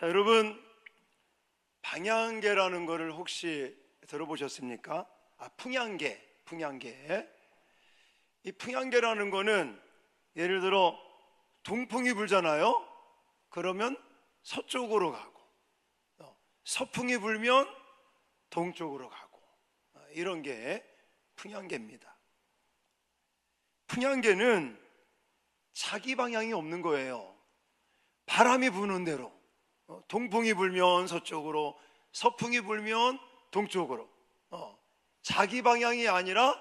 자, 여러분, 방향계라는 것을 혹시 들어보셨습니까? 풍향계. 이 풍향계라는 거는 예를 들어 동풍이 불잖아요. 그러면 서쪽으로 가고, 서풍이 불면 동쪽으로 가고, 이런 게 풍향계입니다. 풍향계는 자기 방향이 없는 거예요. 바람이 부는 대로, 동풍이 불면 서쪽으로, 서풍이 불면 동쪽으로, 자기 방향이 아니라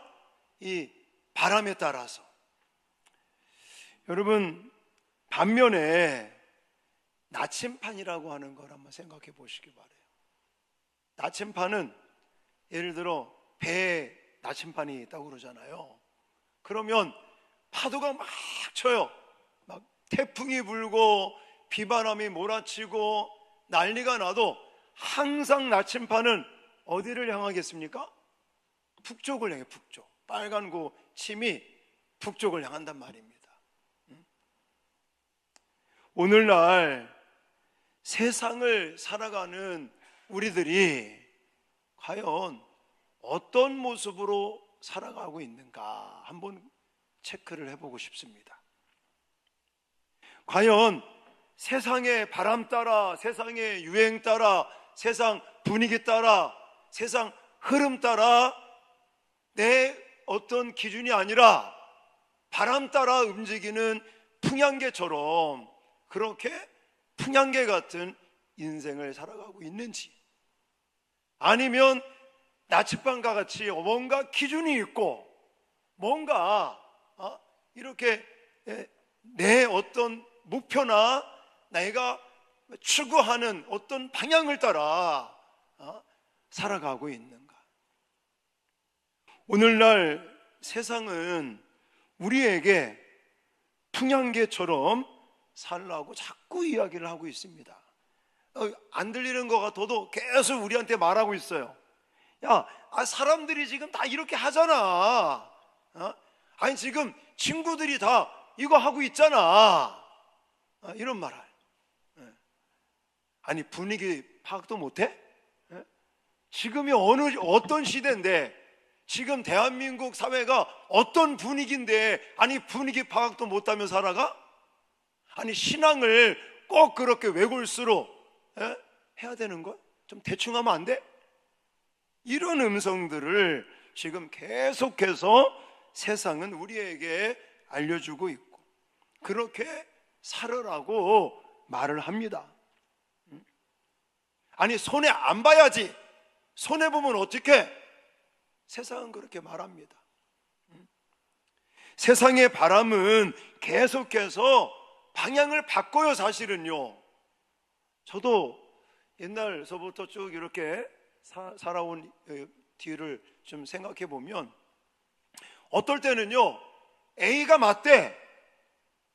이 바람에 따라서. 여러분, 반면에 나침판이라고 하는 걸 한번 생각해 보시기 바라요. 나침판은 예를 들어 배에 나침판이 있다고 그러잖아요. 그러면 파도가 막 쳐요. 막 태풍이 불고 비바람이 몰아치고 난리가 나도 항상 나침판은 어디를 향하겠습니까? 북쪽을 향해. 북쪽. 빨간 그 침이 북쪽을 향한단 말입니다. 오늘날 세상을 살아가는 우리들이 과연 어떤 모습으로 살아가고 있는가 한번 체크를 해보고 싶습니다. 과연 세상의 바람 따라, 세상의 유행 따라, 세상 분위기 따라, 세상 흐름 따라 내 어떤 기준이 아니라 바람 따라 움직이는 풍향계처럼 그렇게 풍향계 같은 인생을 살아가고 있는지, 아니면 나침반과 같이 뭔가 기준이 있고 뭔가 이렇게 내 어떤 목표나 내가 추구하는 어떤 방향을 따라 살아가고 있는가. 오늘날 세상은 우리에게 풍향계처럼 살라고 자꾸 이야기를 하고 있습니다. 안 들리는 것 같아도 계속 우리한테 말하고 있어요. 야, 사람들이 지금 다 이렇게 하잖아. 아니 지금 친구들이 다 이거 하고 있잖아. 이런 말을. 아니 분위기 파악도 못해? 지금이 어떤 시대인데, 지금 대한민국 사회가 어떤 분위기인데, 아니 분위기 파악도 못하며 살아가? 아니 신앙을 꼭 그렇게 외골수로 해야 되는 걸? 좀 대충 하면 안 돼? 이런 음성들을 지금 계속해서 세상은 우리에게 알려주고 있고 그렇게 살으라고 말을 합니다. 아니 손해 안 봐야지, 손해 보면 어떡해? 세상은 그렇게 말합니다. 세상의 바람은 계속해서 방향을 바꿔요. 사실은요, 저도 옛날서부터 쭉 이렇게 살아온 뒤를 좀 생각해 보면 어떨 때는요 A가 맞대.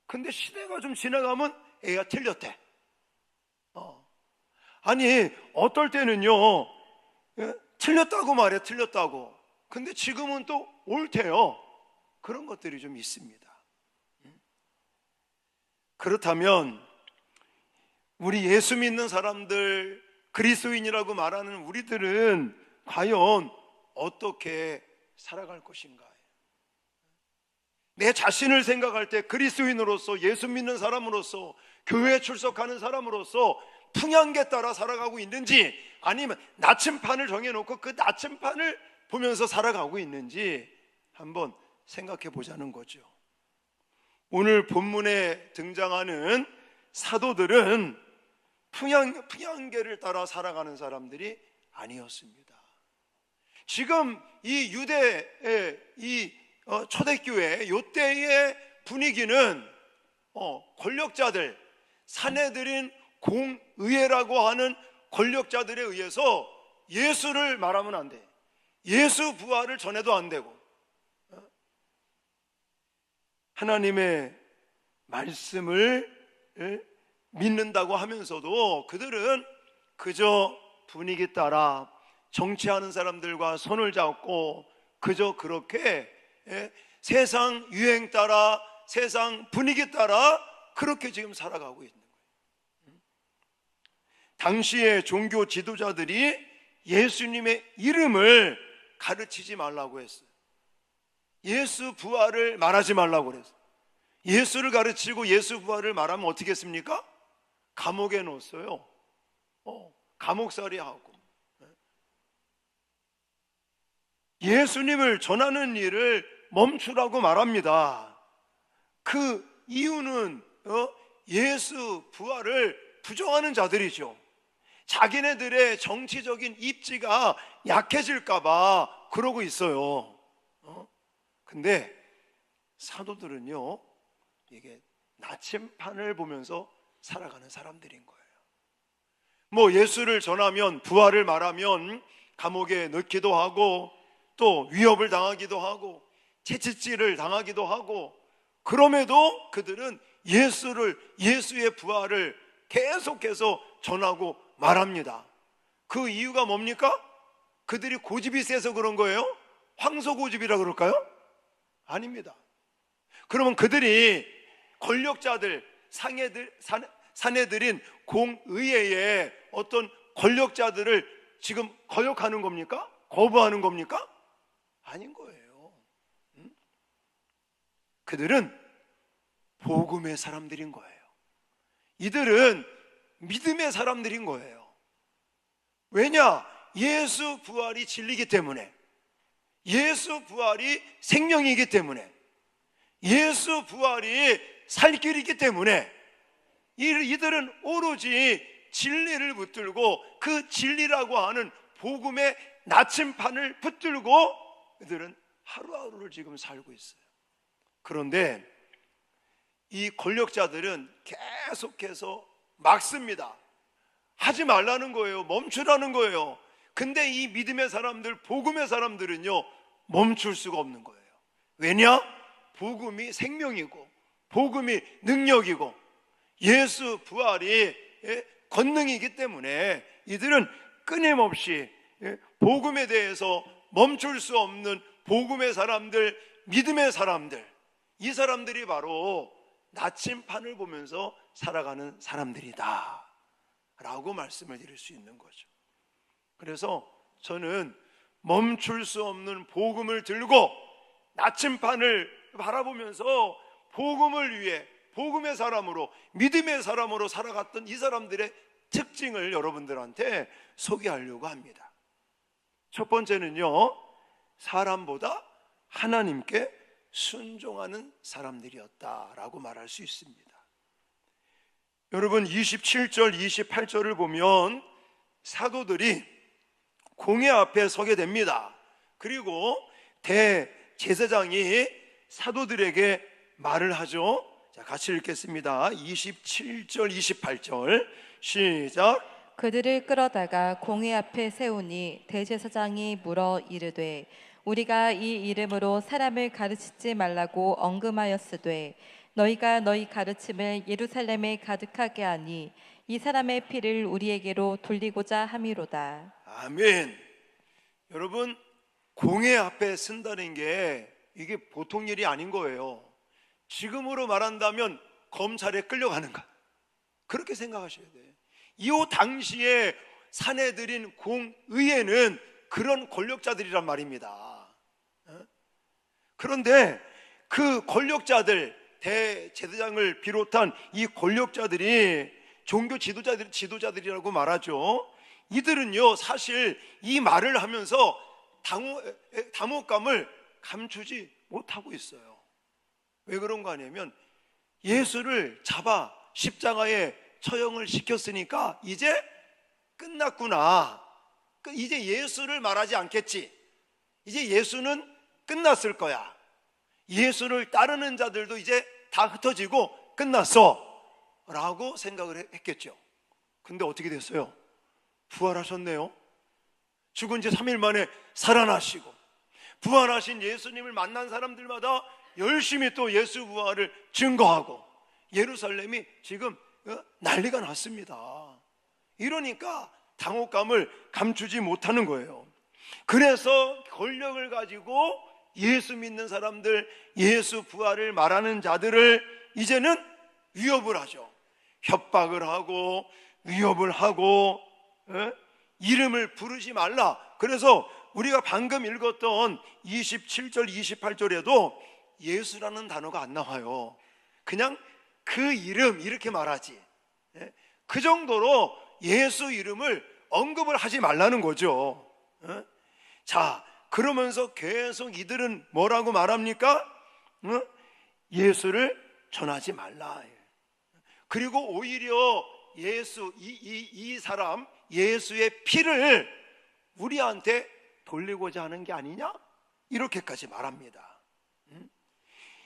근데 시대가 좀 지나가면 A가 틀렸대. 아니 어떨 때는요 틀렸다고 말해. 틀렸다고. 근데 지금은 또 옳대요. 그런 것들이 좀 있습니다. 그렇다면 우리 예수 믿는 사람들, 그리스도인이라고 말하는 우리들은 과연 어떻게 살아갈 것인가? 내 자신을 생각할 때 그리스도인으로서, 예수 믿는 사람으로서, 교회에 출석하는 사람으로서 풍향계 따라 살아가고 있는지, 아니면 나침판을 정해놓고 그 나침판을 보면서 살아가고 있는지 한번 생각해 보자는 거죠. 오늘 본문에 등장하는 사도들은 풍향계를 따라 살아가는 사람들이 아니었습니다. 지금 이 유대의 이 초대교회 요때의 분위기는 권력자들, 사내들인 공의회라고 하는 권력자들에 의해서 예수를 말하면 안 돼. 예수 부활을 전해도 안 되고, 하나님의 말씀을 믿는다고 하면서도 그들은 그저 분위기 따라 정치하는 사람들과 손을 잡고 그저 그렇게 세상 유행 따라, 세상 분위기 따라 그렇게 지금 살아가고 있는 거예요. 당시의 종교 지도자들이 예수님의 이름을 가르치지 말라고 했어요. 예수 부활을 말하지 말라고 그랬어요. 예수를 가르치고 예수 부활을 말하면 어떻게 했습니까? 감옥에 넣었어요. 감옥살이 하고. 예수님을 전하는 일을 멈추라고 말합니다. 그 이유는 예수 부활을 부정하는 자들이죠. 자기네들의 정치적인 입지가 약해질까봐 그러고 있어요. 근데 사도들은요, 이게 나침판을 보면서 살아가는 사람들인 거예요. 뭐 예수를 전하면, 부활을 말하면 감옥에 넣기도 하고, 또 위협을 당하기도 하고, 채찍질을 당하기도 하고, 그럼에도 그들은 예수의 부활을 계속해서 전하고 말합니다. 그 이유가 뭡니까? 그들이 고집이 세서 그런 거예요? 황소고집이라 그럴까요? 아닙니다. 그러면 그들이 권력자들, 사내들인 공의회의 어떤 권력자들을 지금 거역하는 겁니까? 거부하는 겁니까? 아닌 거예요. 그들은 복음의 사람들인 거예요. 이들은 믿음의 사람들인 거예요. 왜냐? 예수 부활이 진리이기 때문에, 예수 부활이 생명이기 때문에, 예수 부활이 살 길이기 때문에 이들은 오로지 진리를 붙들고 그 진리라고 하는 복음의 나침판을 붙들고 이들은 하루하루를 지금 살고 있어요. 그런데 이 권력자들은 계속해서 막습니다. 하지 말라는 거예요. 멈추라는 거예요. 근데 이 믿음의 사람들, 복음의 사람들은요, 멈출 수가 없는 거예요. 왜냐? 복음이 생명이고 복음이 능력이고 예수 부활이 권능이기 때문에 이들은 끊임없이 복음에 대해서 멈출 수 없는 복음의 사람들, 믿음의 사람들, 이 사람들이 바로 나침판을 보면서 살아가는 사람들이다 라고 말씀을 드릴 수 있는 거죠. 그래서 저는 멈출 수 없는 복음을 들고 나침판을 바라보면서 복음을 위해 복음의 사람으로, 믿음의 사람으로 살아갔던 이 사람들의 특징을 여러분들한테 소개하려고 합니다. 첫 번째는요, 사람보다 하나님께 순종하는 사람들이었다라고 말할 수 있습니다. 여러분 27절 28절을 보면 사도들이 공회 앞에 서게 됩니다. 그리고 대제사장이 사도들에게 말을 하죠. 자, 같이 읽겠습니다. 27절 28절 시작. 그들을 끌어다가 공회 앞에 세우니 대제사장이 물어 이르되 우리가 이 이름으로 사람을 가르치지 말라고 언금하였으되 너희가 너희 가르침을 예루살렘에 가득하게 하니 이 사람의 피를 우리에게로 돌리고자 함이로다. 아멘. 여러분, 공회 앞에 쓴다는 게 이게 보통 일이 아닌 거예요. 지금으로 말한다면 검찰에 끌려가는 것, 그렇게 생각하셔야 돼요. 이 당시에 사내들인 공의회는 그런 권력자들이란 말입니다. 그런데 그 권력자들, 대제사장을 비롯한 이 권력자들이 종교 지도자들이라고 말하죠. 이들은요, 사실 이 말을 하면서 당혹감을 감추지 못하고 있어요. 왜 그런 거 아니냐면 예수를 잡아 십자가에 처형을 시켰으니까 이제 끝났구나, 이제 예수를 말하지 않겠지, 이제 예수는 끝났을 거야, 예수를 따르는 자들도 이제 다 흩어지고 끝났어 라고 생각을 했겠죠. 근데 어떻게 됐어요? 부활하셨네요. 죽은 지 3일 만에 살아나시고, 부활하신 예수님을 만난 사람들마다 열심히 또 예수 부활을 증거하고 예루살렘이 지금 난리가 났습니다. 이러니까 당혹감을 감추지 못하는 거예요. 그래서 권력을 가지고 예수 믿는 사람들, 예수 부활을 말하는 자들을 이제는 위협을 하죠. 협박을 하고 위협을 하고 이름을 부르지 말라. 그래서 우리가 방금 읽었던 27절 28절에도 예수라는 단어가 안 나와요. 그냥 그 이름 이렇게 말하지. 그 정도로 예수 이름을 언급을 하지 말라는 거죠. 자, 그러면서 계속 이들은 뭐라고 말합니까? 예수를 전하지 말라. 그리고 오히려 예수 이 사람 예수의 피를 우리한테 돌리고자 하는 게 아니냐? 이렇게까지 말합니다.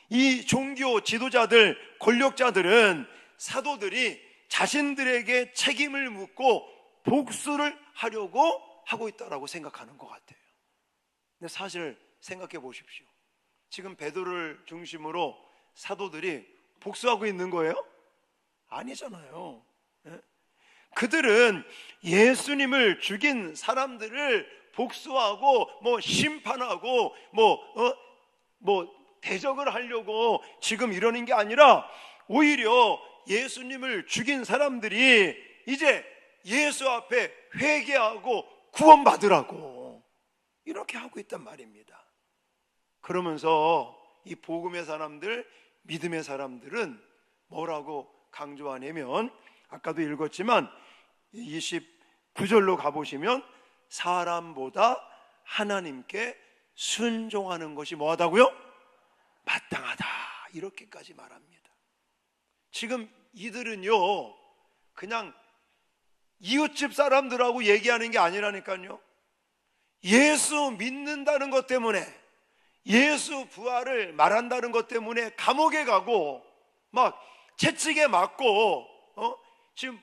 이 종교 지도자들, 권력자들은 사도들이 자신들에게 책임을 묻고 복수를 하려고 하고 있다라고 생각하는 것 같아요. 근데 사실 생각해 보십시오. 지금 베드로를 중심으로 사도들이 복수하고 있는 거예요? 아니잖아요. 그들은 예수님을 죽인 사람들을 복수하고 심판하고 대적을 하려고 지금 이러는 게 아니라 오히려 예수님을 죽인 사람들이 이제 예수 앞에 회개하고 구원받으라고 이렇게 하고 있단 말입니다. 그러면서 이 복음의 사람들, 믿음의 사람들은 뭐라고 강조하냐면 아까도 읽었지만 29절로 가보시면 사람보다 하나님께 순종하는 것이 뭐하다고요? 마땅하다. 이렇게까지 말합니다. 지금 이들은요 그냥 이웃집 사람들하고 얘기하는 게 아니라니까요. 예수 믿는다는 것 때문에, 예수 부활을 말한다는 것 때문에 감옥에 가고 막 채찍에 맞고 지금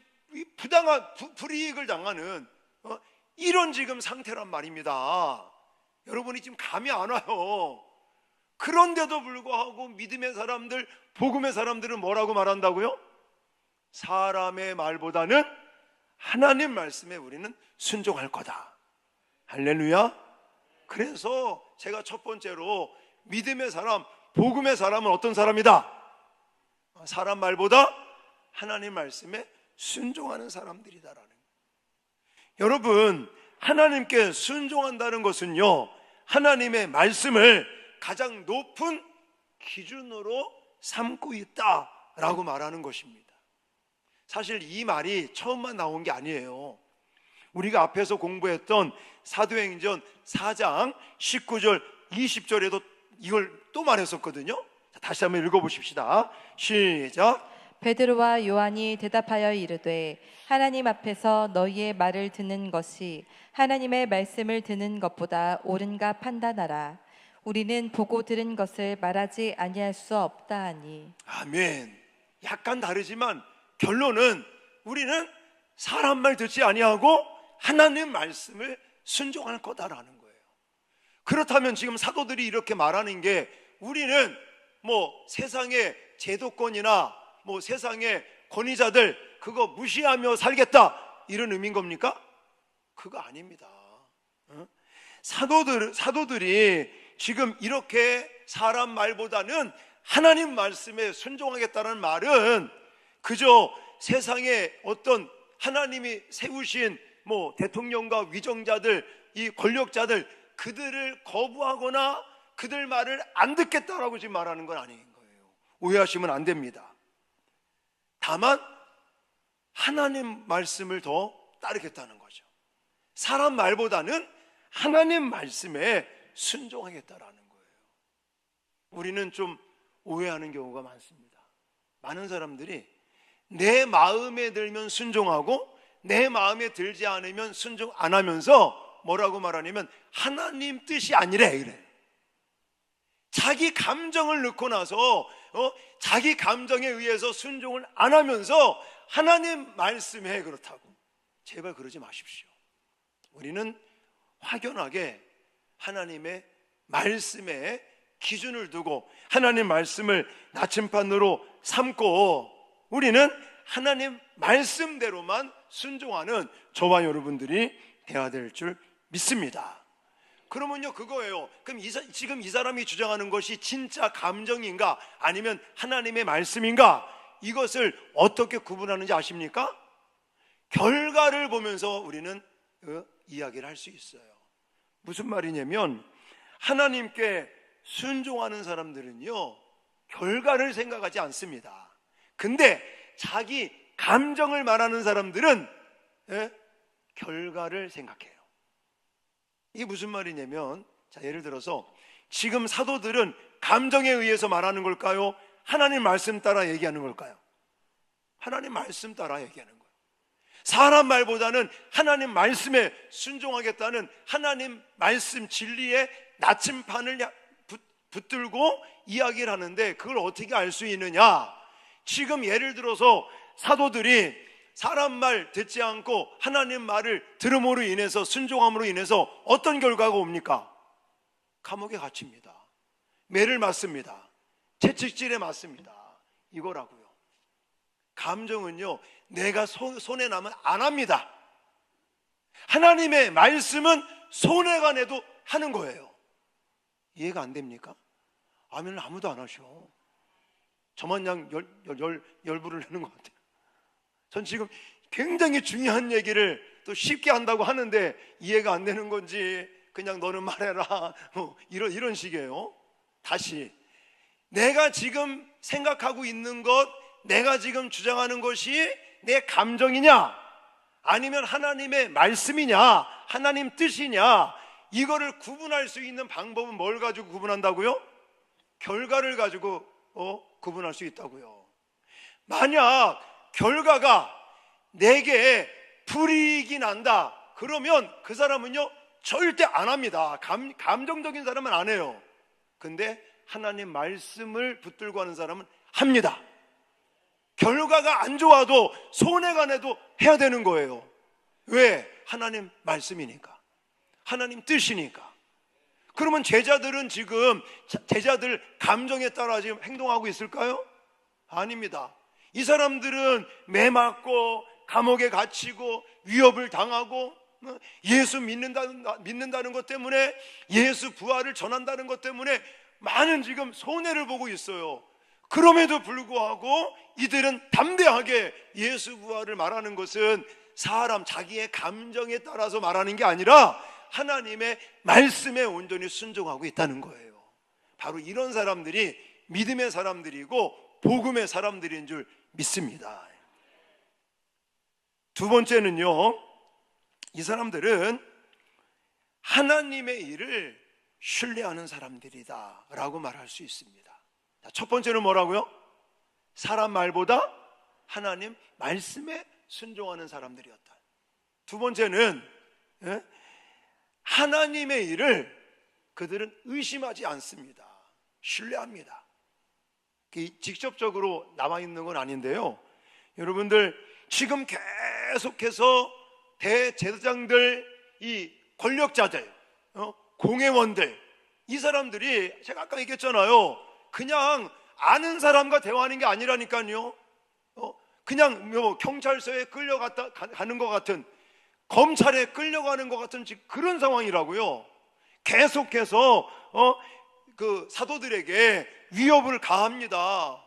부당한 불이익을 당하는 이런 지금 상태란 말입니다. 여러분이 지금 감이 안 와요. 그런데도 불구하고 믿음의 사람들, 복음의 사람들은 뭐라고 말한다고요? 사람의 말보다는 하나님 말씀에 우리는 순종할 거다. 할렐루야. 그래서 제가 첫 번째로 믿음의 사람, 복음의 사람은 어떤 사람이다? 사람 말보다 하나님 말씀에 순종하는 사람들이다라는 거예요. 여러분, 하나님께 순종한다는 것은요 하나님의 말씀을 가장 높은 기준으로 삼고 있다라고 말하는 것입니다. 사실 이 말이 처음만 나온 게 아니에요. 우리가 앞에서 공부했던 사도행전 4장 19절 20절에도 이걸 또 말했었거든요. 다시 한번 읽어보십시다. 시작. 베드로와 요한이 대답하여 이르되 하나님 앞에서 너희의 말을 듣는 것이 하나님의 말씀을 듣는 것보다 옳은가 판단하라. 우리는 보고 들은 것을 말하지 아니할 수 없다 하니. 아멘. 약간 다르지만 결론은 우리는 사람 말 듣지 아니하고 하나님 말씀을 순종할 거다라는 거예요. 그렇다면 지금 사도들이 이렇게 말하는 게 우리는 세상의 제도권이나 세상의 권위자들 그거 무시하며 살겠다 이런 의미인 겁니까? 그거 아닙니다. 사도들이 지금 이렇게 사람 말보다는 하나님 말씀에 순종하겠다는 말은 그저 세상에 어떤 하나님이 세우신 대통령과 위정자들, 이 권력자들 그들을 거부하거나 그들 말을 안 듣겠다라고 지금 말하는 건 아닌 거예요. 오해하시면 안 됩니다. 다만 하나님 말씀을 더 따르겠다는 거죠. 사람 말보다는 하나님 말씀에 순종하겠다라는 거예요. 우리는 좀 오해하는 경우가 많습니다. 많은 사람들이 내 마음에 들면 순종하고 내 마음에 들지 않으면 순종 안 하면서 뭐라고 말하냐면 하나님 뜻이 아니래 이래. 자기 감정을 넣고 나서 자기 감정에 의해서 순종을 안 하면서 하나님 말씀에 그렇다고. 제발 그러지 마십시오. 우리는 확연하게 하나님의 말씀에 기준을 두고 하나님 말씀을 나침반으로 삼고 우리는 하나님 말씀대로만 순종하는 저와 여러분들이 되어야 될 줄 믿습니다. 그러면요 그거예요. 그럼 지금 이 사람이 주장하는 것이 진짜 감정인가 아니면 하나님의 말씀인가, 이것을 어떻게 구분하는지 아십니까? 결과를 보면서 우리는 이야기를 할 수 있어요. 무슨 말이냐면 하나님께 순종하는 사람들은요 결과를 생각하지 않습니다. 근데 자기 감정을 말하는 사람들은 결과를 생각해요. 이게 무슨 말이냐면, 자, 예를 들어서 지금 사도들은 감정에 의해서 말하는 걸까요? 하나님 말씀 따라 얘기하는 걸까요? 하나님 말씀 따라 얘기하는 거예요. 사람 말보다는 하나님 말씀에 순종하겠다는 하나님 말씀 진리에 나침판을 붙들고 이야기를 하는데, 그걸 어떻게 알 수 있느냐? 지금 예를 들어서 사도들이 사람 말 듣지 않고 하나님 말을 들음으로 인해서, 순종함으로 인해서 어떤 결과가 옵니까? 감옥에 갇힙니다. 매를 맞습니다. 채찍질에 맞습니다. 이거라고요. 감정은요 내가 손해 나면 안 합니다. 하나님의 말씀은 손해가 내도 하는 거예요. 이해가 안 됩니까? 아멘을 아무도 안 하셔. 저만 양 열불을 내는 것 같아요. 전 지금 굉장히 중요한 얘기를 또 쉽게 한다고 하는데 이해가 안 되는 건지 그냥 너는 말해라 이런 식이에요. 다시, 내가 지금 생각하고 있는 것, 내가 지금 주장하는 것이 내 감정이냐 아니면 하나님의 말씀이냐, 하나님 뜻이냐, 이거를 구분할 수 있는 방법은 뭘 가지고 구분한다고요? 결과를 가지고 구분할 수 있다고요. 만약 결과가 내게 불이익이 난다 그러면 그 사람은요 절대 안 합니다. 감정적인 사람은 안 해요. 근데 하나님 말씀을 붙들고 하는 사람은 합니다. 결과가 안 좋아도 손해가 내도 해야 되는 거예요. 왜? 하나님 말씀이니까, 하나님 뜻이니까. 그러면 제자들은 지금 제자들 감정에 따라 지금 행동하고 있을까요? 아닙니다. 이 사람들은 매 맞고 감옥에 갇히고 위협을 당하고 예수 믿는다는 것 때문에, 예수 부활을 전한다는 것 때문에 많은 지금 손해를 보고 있어요. 그럼에도 불구하고 이들은 담대하게 예수 부활을 말하는 것은 사람 자기의 감정에 따라서 말하는 게 아니라 하나님의 말씀에 온전히 순종하고 있다는 거예요. 바로 이런 사람들이 믿음의 사람들이고 복음의 사람들인 줄 믿습니다. 두 번째는요, 이 사람들은 하나님의 일을 신뢰하는 사람들이다 라고 말할 수 있습니다. 첫 번째는 뭐라고요? 사람 말보다 하나님 말씀에 순종하는 사람들이었다. 두 번째는 하나님의 일을 그들은 의심하지 않습니다. 신뢰합니다. 직접적으로 나와 있는 건 아닌데요, 여러분들 지금 계속해서 대제사장들, 이 권력자들, 공회원들, 이 사람들이 제가 아까 얘기했잖아요. 그냥 아는 사람과 대화하는 게 아니라니까요. 그냥 경찰서에 끌려가는 것 같은, 검찰에 끌려가는 것 같은 그런 상황이라고요. 계속해서 그 사도들에게 위협을 가합니다.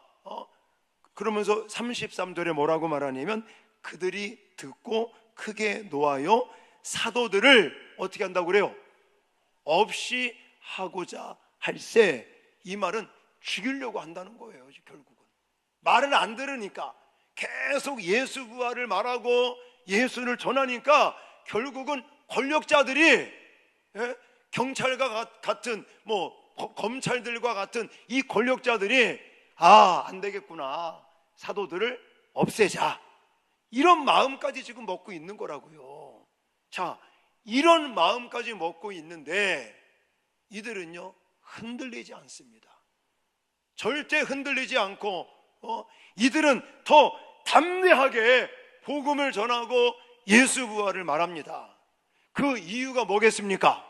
그러면서 33절에 뭐라고 말하냐면, 그들이 듣고 크게 노하여 사도들을 어떻게 한다고 그래요? 없이 하고자 할세. 이 말은 죽이려고 한다는 거예요. 결국은 말을 안 들으니까 계속 예수 부활을 말하고 예수를 전하니까 결국은 권력자들이, 경찰과 같은 검찰들과 같은 이 권력자들이 안 되겠구나, 사도들을 없애자, 이런 마음까지 지금 먹고 있는 거라고요. 자, 이런 마음까지 먹고 있는데 이들은요 흔들리지 않습니다. 절대 흔들리지 않고 이들은 더 담대하게 복음을 전하고 예수 부활을 말합니다. 그 이유가 뭐겠습니까?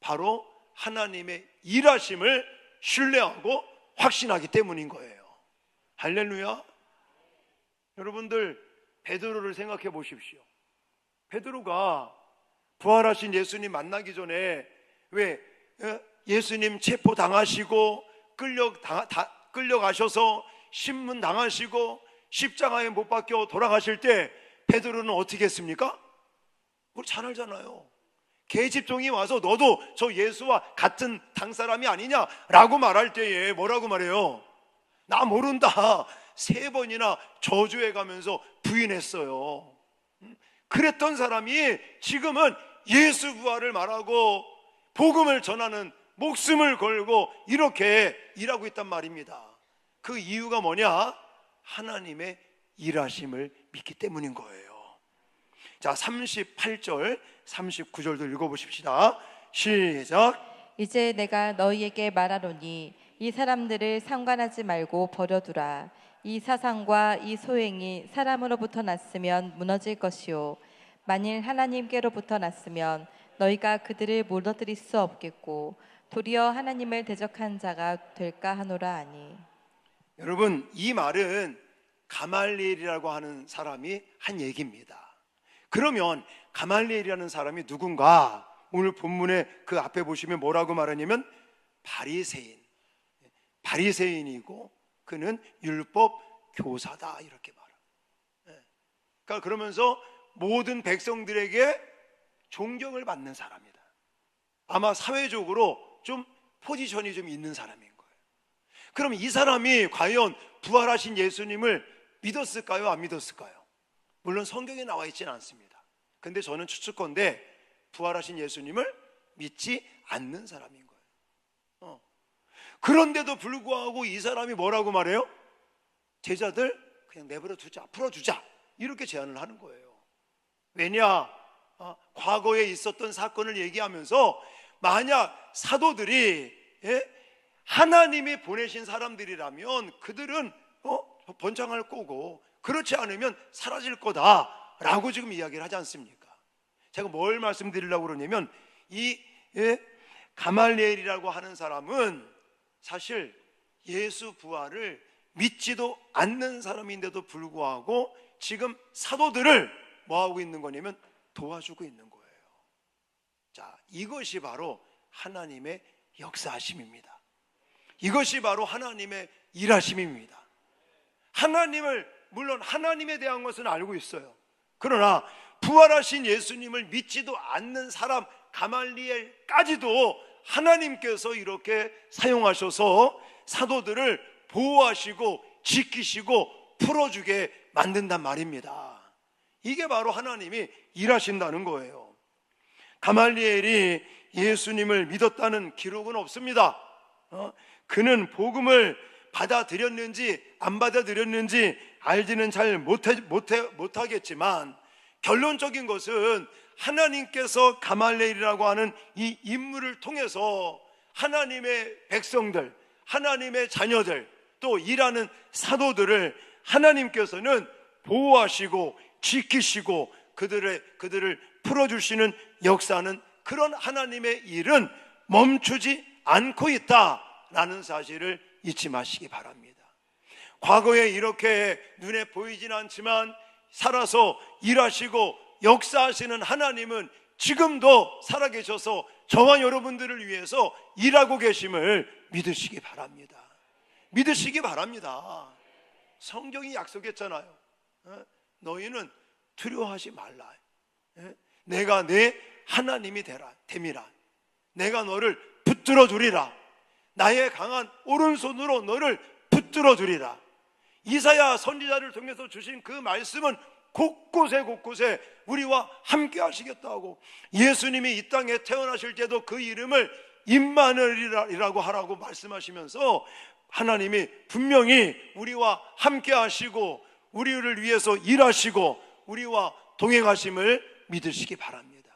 바로 하나님의 일하심을 신뢰하고 확신하기 때문인 거예요. 할렐루야. 여러분들 베드로를 생각해 보십시오. 베드로가 부활하신 예수님 만나기 전에 왜 예수님 체포당하시고 끌려가셔서 신문 당하시고 십자가에 못 박혀 돌아가실 때 베드로는 어떻게 했습니까? 우리 잘 알잖아요. 계집종이 와서 너도 저 예수와 같은 당 사람이 아니냐라고 말할 때에 뭐라고 말해요? 나 모른다. 3번이나 저주해 가면서 부인했어요. 그랬던 사람이 지금은 예수 부활을 말하고 복음을 전하는, 목숨을 걸고 이렇게 일하고 있단 말입니다. 그 이유가 뭐냐? 하나님의 일하심을 믿기 때문인 거예요. 자, 38절 39절도 읽어보십시다. 시작. 이제 내가 너희에게 말하노니 이 사람들을 상관하지 말고 버려두라. 이 사상과 이 소행이 사람으로부터 났으면 무너질 것이요 만일 하나님께로부터 났으면 너희가 그들을 무너뜨릴 수 없겠고 도리어 하나님을 대적한 자가 될까 하노라 하니. 여러분, 이 말은 가말리엘이라고 하는 사람이 한 얘기입니다. 그러면 가말리엘이라는 사람이 누군가? 오늘 본문에 그 앞에 보시면 뭐라고 말하냐면 바리새인이고 그는 율법 교사다 이렇게 말합니다. 그러니까 그러면서 모든 백성들에게 존경을 받는 사람이다. 아마 사회적으로 좀 포지션이 좀 있는 사람인 거예요. 그럼 이 사람이 과연 부활하신 예수님을 믿었을까요? 안 믿었을까요? 물론 성경에 나와 있지는 않습니다. 근데 저는 추측컨대 부활하신 예수님을 믿지 않는 사람인 거예요. 그런데도 불구하고 이 사람이 뭐라고 말해요? 제자들 그냥 내버려 두자, 풀어주자 이렇게 제안을 하는 거예요. 왜냐? 과거에 있었던 사건을 얘기하면서 만약 사도들이 하나님이 보내신 사람들이라면 그들은 번창할 거고 그렇지 않으면 사라질 거다라고 지금 이야기를 하지 않습니까? 제가 뭘 말씀드리려고 그러냐면 이 가말리엘이라고 하는 사람은 사실 예수 부활을 믿지도 않는 사람인데도 불구하고 지금 사도들을 뭐하고 있는 거냐면 도와주고 있는 거예요. 자, 이것이 바로 하나님의 역사하심입니다. 이것이 바로 하나님의 일하심입니다. 물론 하나님에 대한 것은 알고 있어요. 그러나 부활하신 예수님을 믿지도 않는 사람 가말리엘까지도 하나님께서 이렇게 사용하셔서 사도들을 보호하시고 지키시고 풀어주게 만든단 말입니다. 이게 바로 하나님이 일하신다는 거예요. 가말리엘이 예수님을 믿었다는 기록은 없습니다. 그는 복음을 받아들였는지 안 받아들였는지 알지는 잘 못하겠지만 결론적인 것은 하나님께서 가말리엘이라고 하는 이 인물을 통해서 하나님의 백성들, 하나님의 자녀들, 또 일하는 사도들을 하나님께서는 보호하시고 지키시고 그들을 풀어주시는 역사는, 그런 하나님의 일은 멈추지 않고 있다라는 사실을 잊지 마시기 바랍니다. 과거에 이렇게 눈에 보이진 않지만 살아서 일하시고 역사하시는 하나님은 지금도 살아계셔서 저와 여러분들을 위해서 일하고 계심을 믿으시기 바랍니다. 믿으시기 바랍니다. 성경이 약속했잖아요. 너희는 두려워하지 말라. 내가 내 하나님이 됨이라. 내가 너를 붙들어 주리라. 나의 강한 오른손으로 너를 붙들어 주리라. 이사야 선지자를 통해서 주신 그 말씀은 곳곳에 우리와 함께 하시겠다고, 예수님이 이 땅에 태어나실 때도 그 이름을 임마누엘이라고 하라고 말씀하시면서 하나님이 분명히 우리와 함께 하시고 우리를 위해서 일하시고 우리와 동행하심을 믿으시기 바랍니다.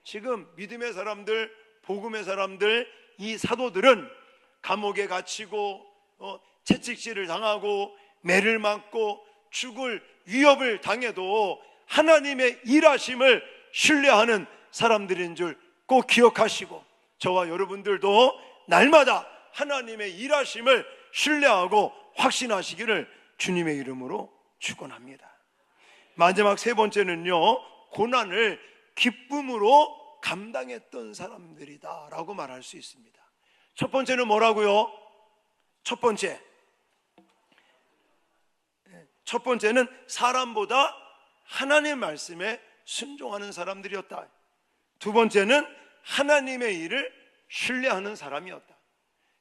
지금 믿음의 사람들, 복음의 사람들, 이 사도들은 감옥에 갇히고 채찍질을 당하고 매를 맞고 죽을 위협을 당해도 하나님의 일하심을 신뢰하는 사람들인 줄 꼭 기억하시고, 저와 여러분들도 날마다 하나님의 일하심을 신뢰하고 확신하시기를 주님의 이름으로 축원합니다. 마지막 3번째는요, 고난을 기쁨으로 감당했던 사람들이다 라고 말할 수 있습니다. 첫 번째는 뭐라고요? 첫 번째는 사람보다 하나님의 말씀에 순종하는 사람들이었다. 두 번째는 하나님의 일을 신뢰하는 사람이었다.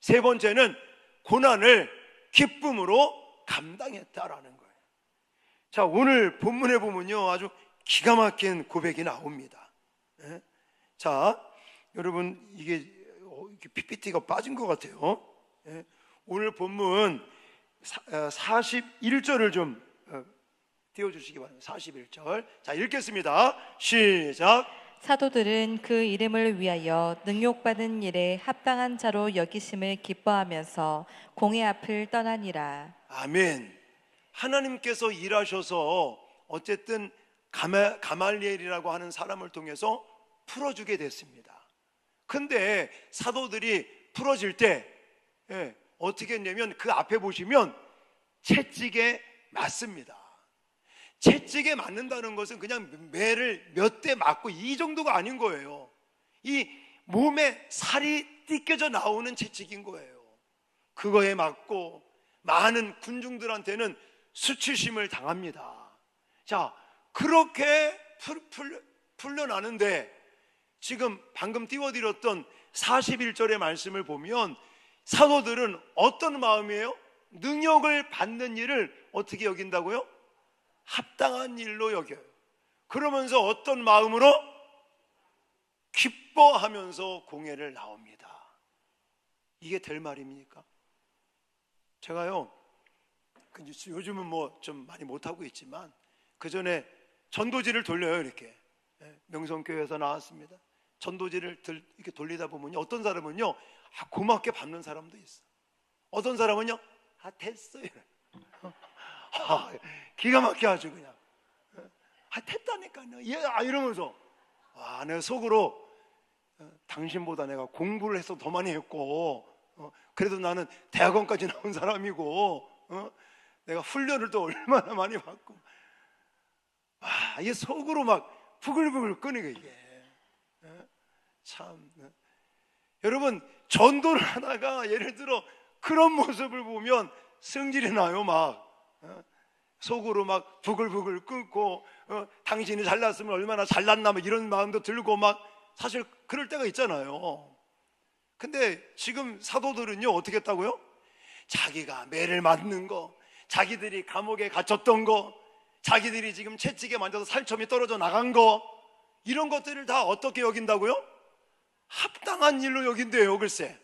세 번째는 고난을 기쁨으로 감당했다라는 거예요. 자, 오늘 본문에 보면요, 아주 기가 막힌 고백이 나옵니다. 자, 여러분, 이게 PPT가 빠진 것 같아요. 오늘 본문 41절을 좀 띄워주시기 바랍니다. 41절. 자, 읽겠습니다. 시작. 사도들은 그 이름을 위하여 능욕받은 일에 합당한 자로 여기심을 기뻐하면서 공회 앞을 떠나니라. 아멘. 하나님께서 일하셔서 어쨌든 가말리엘이라고 하는 사람을 통해서 풀어주게 됐습니다. 근데 사도들이 풀어질 때 어떻게 했냐면 그 앞에 보시면 채찍에 맞습니다. 채찍에 맞는다는 것은 그냥 매를 몇 대 맞고 이 정도가 아닌 거예요. 이 몸에 살이 띠껴져 나오는 채찍인 거예요. 그거에 맞고 많은 군중들한테는 수치심을 당합니다. 자, 그렇게 풀려나는데 지금 방금 띄워드렸던 41절의 말씀을 보면 사도들은 어떤 마음이에요? 능욕을 받는 일을 어떻게 여긴다고요? 합당한 일로 여겨요. 그러면서 어떤 마음으로? 기뻐하면서 공회를 나옵니다. 이게 될 말입니까? 제가요, 요즘은 뭐 좀 많이 못하고 있지만 그 전에 전도지를 돌려요. 이렇게 명성교회에서 나왔습니다. 전도지를 이렇게 돌리다 보면요, 어떤 사람은요 고맙게 받는 사람도 있어. 어떤 사람은요 됐어요. 기가 막혀 아주 그냥 됐다니까요. 이러면서 내가 속으로 당신보다 내가 공부를 해서 더 많이 했고 그래도 나는 대학원까지 나온 사람이고 내가 훈련을 또 얼마나 많이 받고 이게 속으로 막 부글부글 끓이고 이게 참 여러분 전도를 하다가 예를 들어 그런 모습을 보면 성질이 나요. 막 속으로 막 부글부글 끓고 당신이 잘났으면 얼마나 잘났나 막 이런 마음도 들고 막 사실 그럴 때가 있잖아요. 근데 지금 사도들은요 어떻게 했다고요? 자기가 매를 맞는 거, 자기들이 감옥에 갇혔던 거, 자기들이 지금 채찍에 만져서 살점이 떨어져 나간 거, 이런 것들을 다 어떻게 여긴다고요? 합당한 일로 여긴대요. 글쎄.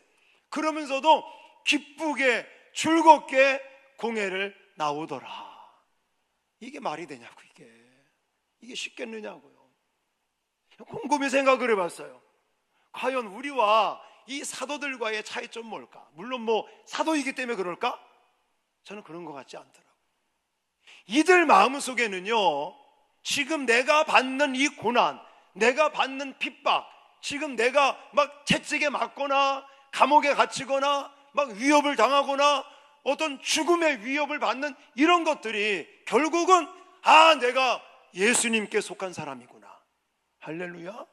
그러면서도 기쁘게 즐겁게 공회를 나오더라. 이게 말이 되냐고. 이게 쉽겠느냐고요. 곰곰이 생각을 해봤어요. 과연 우리와 이 사도들과의 차이점 뭘까? 물론 뭐 사도이기 때문에 그럴까? 저는 그런 것 같지 않더라고요. 이들 마음속에는요 지금 내가 받는 이 고난, 내가 받는 핍박, 지금 내가 막 채찍에 맞거나 감옥에 갇히거나 막 위협을 당하거나 어떤 죽음의 위협을 받는 이런 것들이 결국은 내가 예수님께 속한 사람이구나, 할렐루야,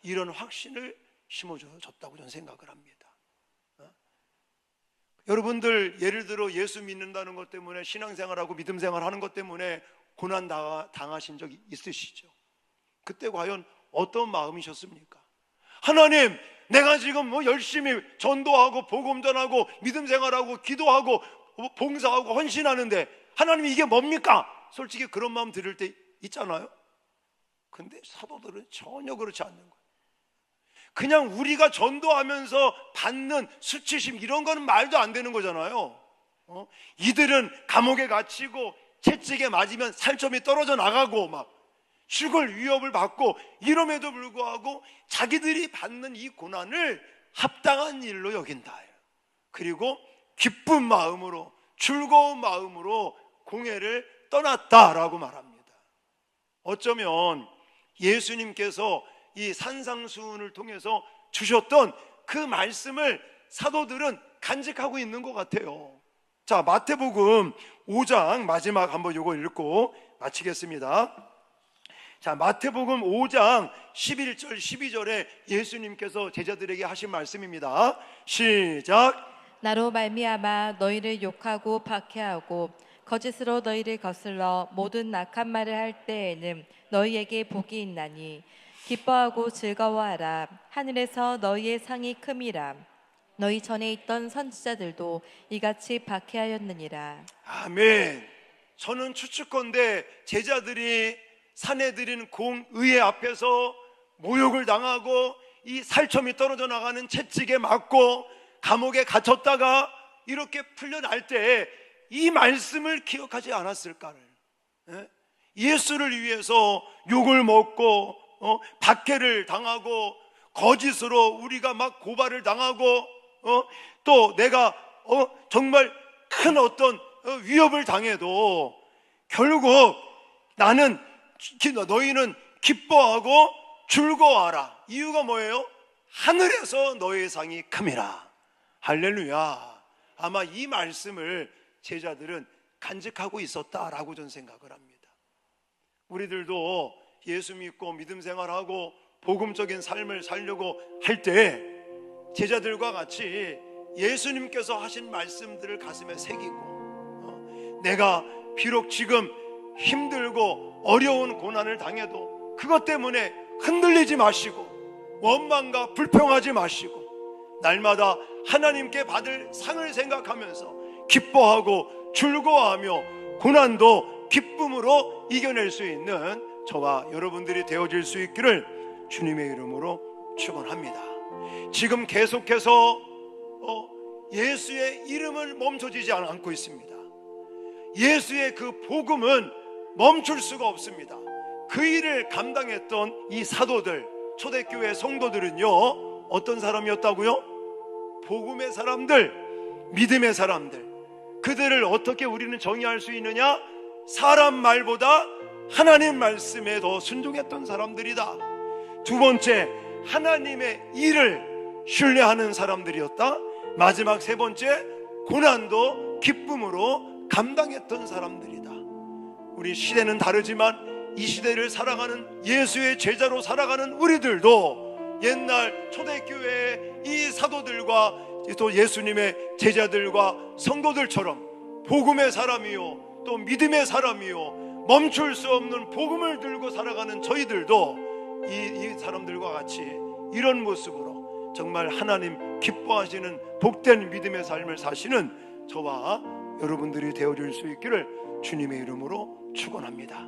이런 확신을 심어줬다고 저는 생각을 합니다. 여러분들 예를 들어 예수 믿는다는 것 때문에 신앙생활하고 믿음생활하는 것 때문에 고난 당하신 적이 있으시죠? 그때 과연 어떤 마음이셨습니까? 하나님, 내가 지금 뭐 열심히 전도하고 복음 전하고 믿음생활하고 기도하고 봉사하고 헌신하는데 하나님 이게 뭡니까? 솔직히 그런 마음 들을 때 있잖아요. 근데 사도들은 전혀 그렇지 않는 거예요. 그냥 우리가 전도하면서 받는 수치심 이런 거는 말도 안 되는 거잖아요. 이들은 감옥에 갇히고 채찍에 맞으면 살점이 떨어져 나가고 막 죽을 위협을 받고 이럼에도 불구하고 자기들이 받는 이 고난을 합당한 일로 여긴다. 그리고 기쁜 마음으로 즐거운 마음으로 공회를 떠났다라고 말합니다. 어쩌면 예수님께서 이 산상수훈을 통해서 주셨던 그 말씀을 사도들은 간직하고 있는 것 같아요. 자, 마태복음 5장 마지막 한번 요거 읽고 마치겠습니다. 자, 마태복음 5장 11절 12절에 예수님께서 제자들에게 하신 말씀입니다. 시작. 나로 말미암아 너희를 욕하고 박해하고 거짓으로 너희를 거슬러 모든 악한 말을 할 때에는 너희에게 복이 있나니 기뻐하고 즐거워하라. 하늘에서 너희의 상이 큼이라. 너희 전에 있던 선지자들도 이같이 박해하였느니라. 아멘. 저는 추측건대 제자들이 산에 드린 공의회 앞에서 모욕을 당하고 이 살점이 떨어져 나가는 채찍에 맞고 감옥에 갇혔다가 이렇게 풀려날 때 이 말씀을 기억하지 않았을까를. 예수를 위해서 욕을 먹고 박해를 당하고 거짓으로 우리가 막 고발을 당하고 또 내가 정말 큰 어떤 위협을 당해도 결국 너희는 기뻐하고 즐거워하라. 이유가 뭐예요? 하늘에서 너희의 상이 큼이라. 할렐루야. 아마 이 말씀을 제자들은 간직하고 있었다라고 저는 생각을 합니다. 우리들도 예수 믿고 믿음 생활하고 복음적인 삶을 살려고 할 때 제자들과 같이 예수님께서 하신 말씀들을 가슴에 새기고 내가 비록 지금 힘들고 어려운 고난을 당해도 그것 때문에 흔들리지 마시고 원망과 불평하지 마시고 날마다 하나님께 받을 상을 생각하면서 기뻐하고 즐거워하며 고난도 기쁨으로 이겨낼 수 있는 저와 여러분들이 되어질 수 있기를 주님의 이름으로 축원합니다. 지금 계속해서 예수의 이름은 멈춰지지 않고 있습니다. 예수의 그 복음은 멈출 수가 없습니다. 그 일을 감당했던 이 사도들, 초대교회 성도들은요, 어떤 사람이었다고요? 복음의 사람들, 믿음의 사람들. 그들을 어떻게 우리는 정의할 수 있느냐? 사람 말보다 하나님 말씀에 더 순종했던 사람들이다. 두 번째, 하나님의 일을 신뢰하는 사람들이었다. 마지막 세 번째, 고난도 기쁨으로 감당했던 사람들이다. 우리 시대는 다르지만 이 시대를 살아가는 예수의 제자로 살아가는 우리들도 옛날 초대교회의 이 사도들과 또 예수님의 제자들과 성도들처럼 복음의 사람이요 또 믿음의 사람이요 멈출 수 없는 복음을 들고 살아가는 저희들도 이 사람들과 같이 이런 모습으로 정말 하나님 기뻐하시는 복된 믿음의 삶을 사시는 저와 여러분들이 되어줄 수 있기를 주님의 이름으로 축원합니다.